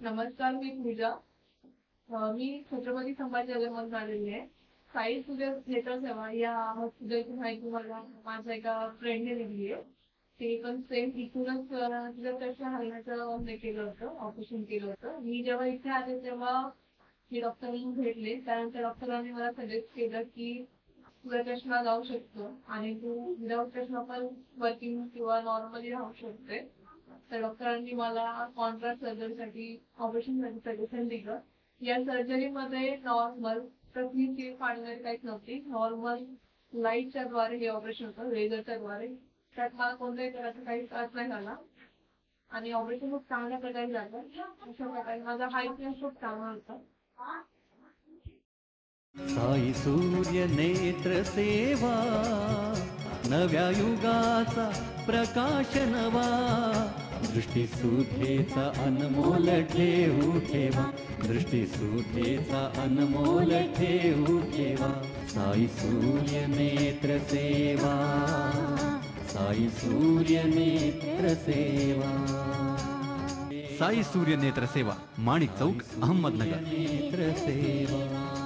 नमस्कार, मी पूजा. मी छत्रपती संभाजीनगरमधून आलेली आहे. साई सूर्य नेत्र सेवा या हॉस्पिटलची माहिती मला माझ्या एका फ्रेंडने दिली आहे. ते पण सेम इथूनच तिला त्याच्या हलण्याचं हे केलं होतं, ऑपरेशन केलं होतं. मी जेव्हा इथे आले तेव्हा मी डॉक्टरांना भेटले. त्यानंतर डॉक्टरांनी मला सजेस्ट केलं की तुला चष्मा लावू शकतो आणि तू विदाऊट चष्मा पण वर्किंग किंवा नॉर्मली राहू शकते. तर डॉक्टरांनी मला कॉन्ट्रास्ट सर्जरीसाठी ऑपरेशनसाठी सजेशन दिलं. या सर्जरीमध्ये नॉर्मल तकलीफ पाडणारी काहीच नव्हती. नॉर्मल लाईटच्या द्वारे हे ऑपरेशन होतं, लेझरच्या द्वारे. त्यात मला कोणत्याही प्रकारचा काही त्रास नाही झाला आणि ऑपरेशन खूप चांगल्या प्रकारे झालं. अशा प्रकारे माझा हा एक्सपिरियन्स खूप चांगला होता. साई सूर्य नेत्र सेवा, नव्या युगाचा प्रकाश नवा, दृष्टीसुद्धेचा अनमोल ठेवू ठेवा, दृष्टीसुद्धेचा अनमोल ठेवू ठेवा. साई सूर्य नेत्र सेवा, साई सूर्य नेत्र सेवा. साई सूर्य नेत्र सेवा, माणिक चौक, अहमदनगर. नेत्र सेवा.